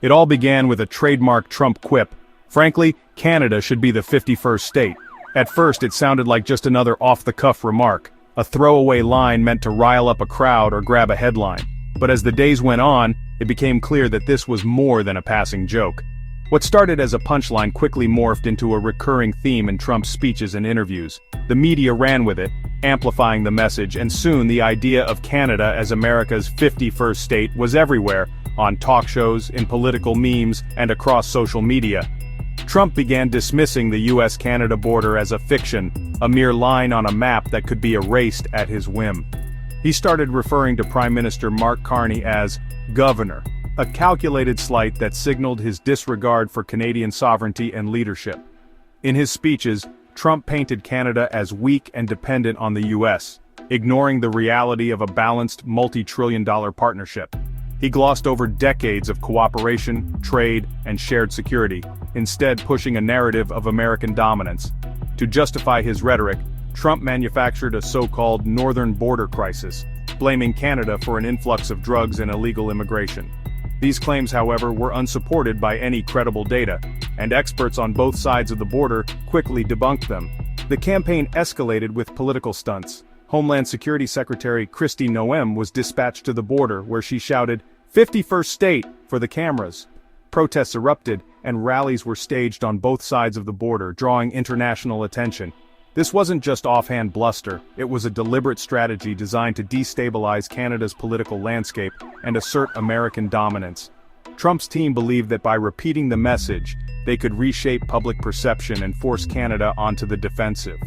It all began with a trademark Trump quip. Frankly, Canada should be the 51st state. At first it sounded like just another off-the-cuff remark, a throwaway line meant to rile up a crowd or grab a headline. But as the days went on, it became clear that this was more than a passing joke. What started as a punchline quickly morphed into a recurring theme in Trump's speeches and interviews. The media ran with it, amplifying the message, and soon the idea of Canada as America's 51st state was everywhere, on talk shows, in political memes, and across social media. Trump began dismissing the US-Canada border as a fiction, a mere line on a map that could be erased at his whim. He started referring to Prime Minister Mark Carney as governor, a calculated slight that signaled his disregard for Canadian sovereignty and leadership. In his speeches, Trump painted Canada as weak and dependent on the US, ignoring the reality of a balanced multi-trillion-dollar partnership. He glossed over decades of cooperation, trade, and shared security, instead pushing a narrative of American dominance. To justify his rhetoric, Trump manufactured a so-called northern border crisis, blaming Canada for an influx of drugs and illegal immigration. These claims, however, were unsupported by any credible data, and experts on both sides of the border quickly debunked them. The campaign escalated with political stunts. Homeland Security Secretary Kristi Noem was dispatched to the border where she shouted, "51st state," for the cameras. Protests erupted, and rallies were staged on both sides of the border, drawing international attention. This wasn't just offhand bluster, it was a deliberate strategy designed to destabilize Canada's political landscape and assert American dominance. Trump's team believed that by repeating the message, they could reshape public perception and force Canada onto the defensive.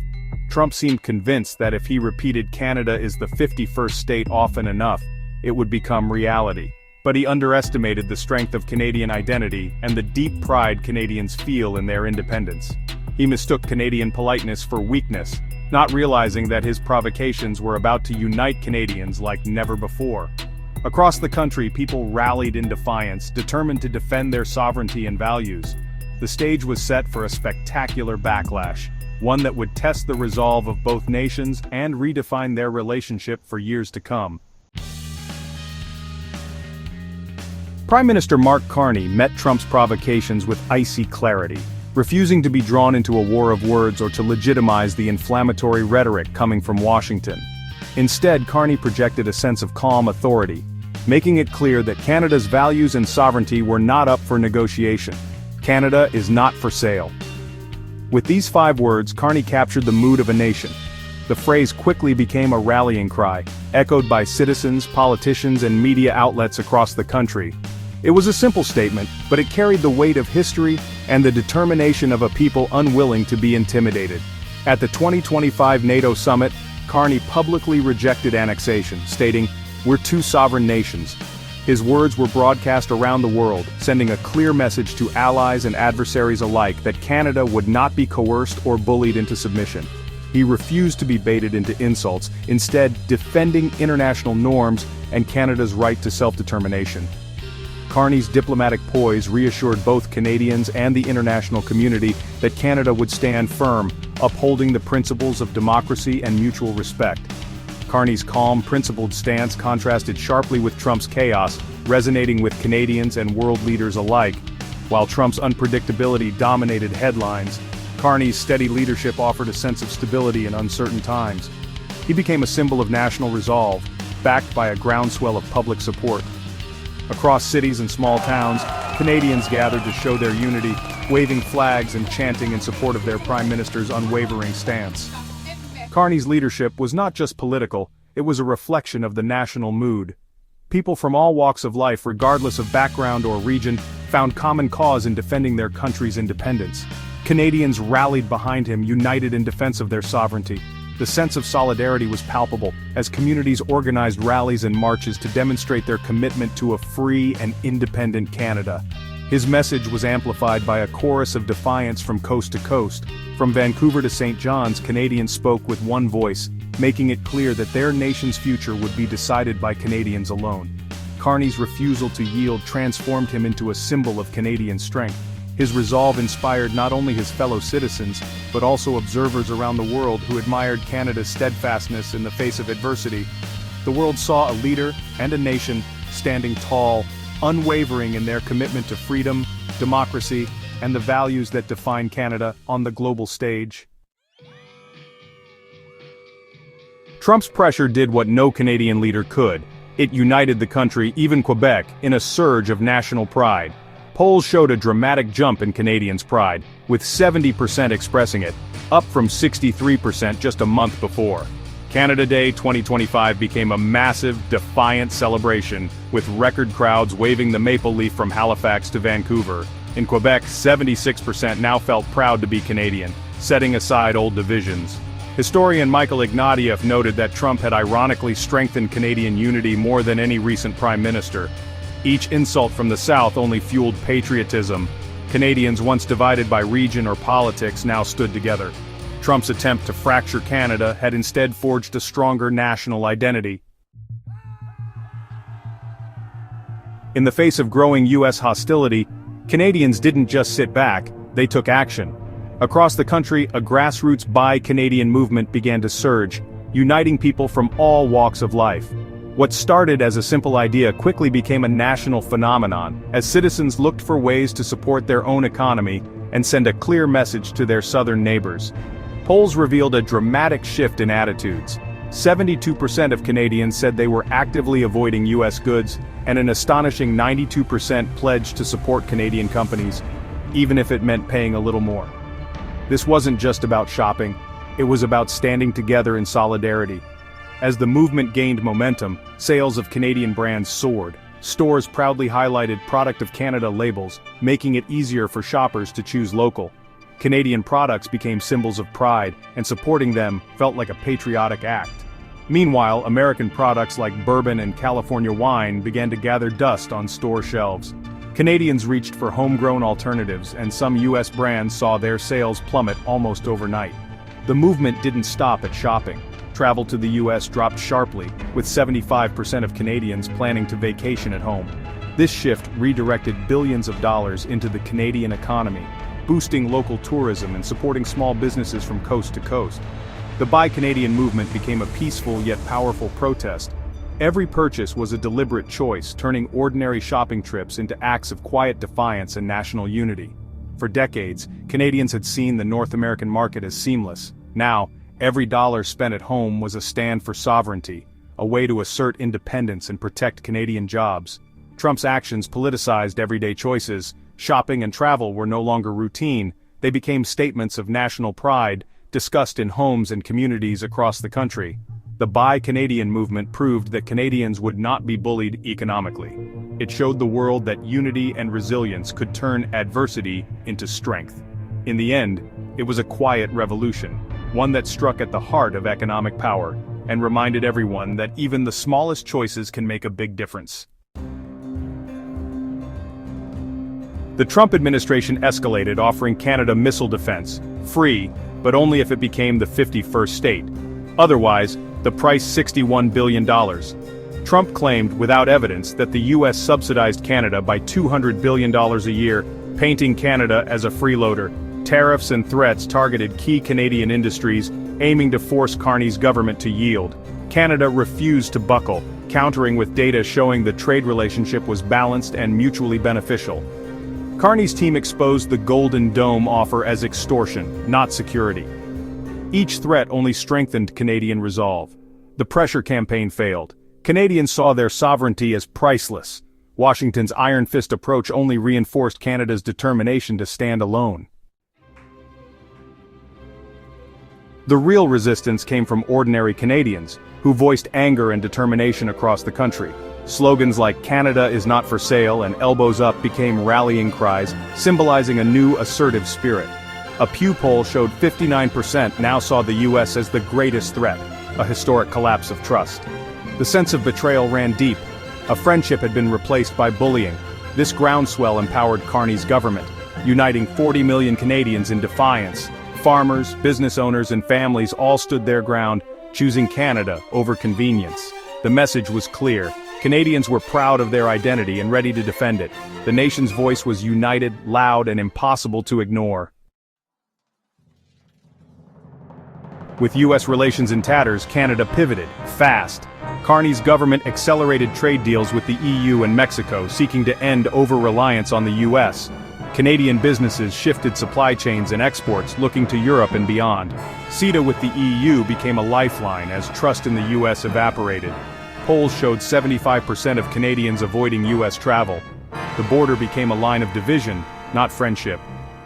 Trump seemed convinced that if he repeated Canada is the 51st state often enough, it would become reality. But he underestimated the strength of Canadian identity and the deep pride Canadians feel in their independence. He mistook Canadian politeness for weakness, not realizing that his provocations were about to unite Canadians like never before. Across the country, people rallied in defiance, determined to defend their sovereignty and values. The stage was set for a spectacular backlash, one that would test the resolve of both nations and redefine their relationship for years to come. Prime Minister Mark Carney met Trump's provocations with icy clarity, refusing to be drawn into a war of words or to legitimize the inflammatory rhetoric coming from Washington. Instead, Carney projected a sense of calm authority, making it clear that Canada's values and sovereignty were not up for negotiation. Canada is not for sale. With these 5 words, Carney captured the mood of a nation. The phrase quickly became a rallying cry, echoed by citizens, politicians, and media outlets across the country. It was a simple statement, but it carried the weight of history and the determination of a people unwilling to be intimidated. At the 2025 NATO summit, Carney publicly rejected annexation, stating, "We're 2 sovereign nations." His words were broadcast around the world, sending a clear message to allies and adversaries alike that Canada would not be coerced or bullied into submission. He refused to be baited into insults, instead defending international norms and Canada's right to self-determination. Carney's diplomatic poise reassured both Canadians and the international community that Canada would stand firm, upholding the principles of democracy and mutual respect. Carney's calm, principled stance contrasted sharply with Trump's chaos, resonating with Canadians and world leaders alike. While Trump's unpredictability dominated headlines, Carney's steady leadership offered a sense of stability in uncertain times. He became a symbol of national resolve, backed by a groundswell of public support. Across cities and small towns, Canadians gathered to show their unity, waving flags and chanting in support of their Prime Minister's unwavering stance. Carney's leadership was not just political, it was a reflection of the national mood. People from all walks of life, regardless of background or region, found common cause in defending their country's independence. Canadians rallied behind him, united in defense of their sovereignty. The sense of solidarity was palpable, as communities organized rallies and marches to demonstrate their commitment to a free and independent Canada. His message was amplified by a chorus of defiance from coast to coast. From Vancouver to St. John's, Canadians spoke with one voice, making it clear that their nation's future would be decided by Canadians alone. Carney's refusal to yield transformed him into a symbol of Canadian strength. His resolve inspired not only his fellow citizens, but also observers around the world who admired Canada's steadfastness in the face of adversity. The world saw a leader and a nation standing tall, unwavering in their commitment to freedom, democracy, and the values that define Canada on the global stage. Trump's pressure did what no Canadian leader could. It united the country, even Quebec, in a surge of national pride. Polls showed a dramatic jump in Canadians' pride, with 70% expressing it, up from 63% just a month before. Canada Day 2025 became a massive, defiant celebration, with record crowds waving the maple leaf from Halifax to Vancouver. In Quebec, 76% now felt proud to be Canadian, setting aside old divisions. Historian Michael Ignatieff noted that Trump had ironically strengthened Canadian unity more than any recent prime minister. Each insult from the South only fueled patriotism. Canadians once divided by region or politics now stood together. Trump's attempt to fracture Canada had instead forged a stronger national identity. In the face of growing U.S. hostility, Canadians didn't just sit back, they took action. Across the country, a grassroots Buy Canadian movement began to surge, uniting people from all walks of life. What started as a simple idea quickly became a national phenomenon, as citizens looked for ways to support their own economy and send a clear message to their southern neighbors. Polls revealed a dramatic shift in attitudes. 72% of Canadians said they were actively avoiding U.S. goods, and an astonishing 92% pledged to support Canadian companies, even if it meant paying a little more. This wasn't just about shopping, it was about standing together in solidarity. As the movement gained momentum, sales of Canadian brands soared. Stores proudly highlighted Product of Canada labels, making it easier for shoppers to choose local. Canadian products became symbols of pride, and supporting them felt like a patriotic act. Meanwhile, American products like bourbon and California wine began to gather dust on store shelves. Canadians reached for homegrown alternatives, and some U.S. brands saw their sales plummet almost overnight. The movement didn't stop at shopping. Travel to the U.S. dropped sharply, with 75% of Canadians planning to vacation at home. This shift redirected billions of dollars into the Canadian economy, boosting local tourism and supporting small businesses from coast to coast. The Buy Canadian movement became a peaceful yet powerful protest. Every purchase was a deliberate choice, turning ordinary shopping trips into acts of quiet defiance and national unity. For decades, Canadians had seen the North American market as seamless. Now, every dollar spent at home was a stand for sovereignty, a way to assert independence and protect Canadian jobs. Trump's actions politicized everyday choices. Shopping and travel were no longer routine, they became statements of national pride, discussed in homes and communities across the country. The Buy Canadian movement proved that Canadians would not be bullied economically. It showed the world that unity and resilience could turn adversity into strength. In the end, it was a quiet revolution, one that struck at the heart of economic power, and reminded everyone that even the smallest choices can make a big difference. The Trump administration escalated, offering Canada missile defense, free, but only if it became the 51st state. Otherwise, the price $61 billion. Trump claimed, without evidence, that the U.S. subsidized Canada by $200 billion a year, painting Canada as a freeloader. Tariffs and threats targeted key Canadian industries, aiming to force Carney's government to yield. Canada refused to buckle, countering with data showing the trade relationship was balanced and mutually beneficial. Carney's team exposed the Golden Dome offer as extortion, not security. Each threat only strengthened Canadian resolve. The pressure campaign failed. Canadians saw their sovereignty as priceless. Washington's iron fist approach only reinforced Canada's determination to stand alone. The real resistance came from ordinary Canadians, who voiced anger and determination across the country. Slogans like "Canada is not for sale" and "Elbows up" became rallying cries, symbolizing a new assertive spirit. A Pew poll showed 59% now saw the U.S. as the greatest threat, a historic collapse of trust. The sense of betrayal ran deep. A friendship had been replaced by bullying. This groundswell empowered Carney's government, uniting 40 million Canadians in defiance. Farmers, business owners, and families all stood their ground, choosing Canada over convenience. The message was clear. Canadians were proud of their identity and ready to defend it. The nation's voice was united, loud, and impossible to ignore. With US relations in tatters, Canada pivoted, fast. Carney's government accelerated trade deals with the EU and Mexico, seeking to end over-reliance on the US. Canadian businesses shifted supply chains and exports, looking to Europe and beyond. CETA with the EU became a lifeline as trust in the US evaporated. Polls showed 75% of Canadians avoiding US travel. The border became a line of division, not friendship.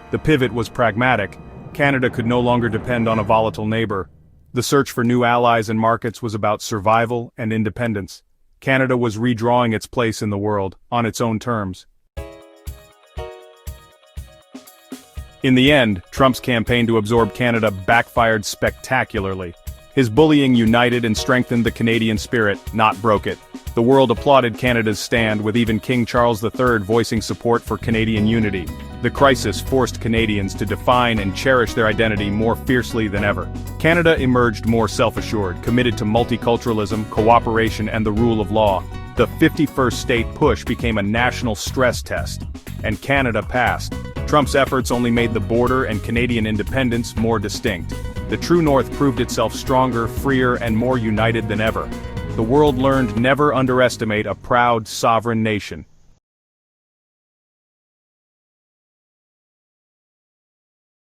The pivot was pragmatic. Canada could no longer depend on a volatile neighbor. The search for new allies and markets was about survival and independence. Canada was redrawing its place in the world, on its own terms. In the end, Trump's campaign to absorb Canada backfired spectacularly. His bullying united and strengthened the Canadian spirit, not broke it. The world applauded Canada's stand, with even King Charles III voicing support for Canadian unity. The crisis forced Canadians to define and cherish their identity more fiercely than ever. Canada emerged more self-assured, committed to multiculturalism, cooperation, and the rule of law. The 51st state push became a national stress test, and Canada passed. Trump's efforts only made the border and Canadian independence more distinct. The true North proved itself stronger, freer, and more united than ever. The world learned never underestimate a proud, sovereign nation.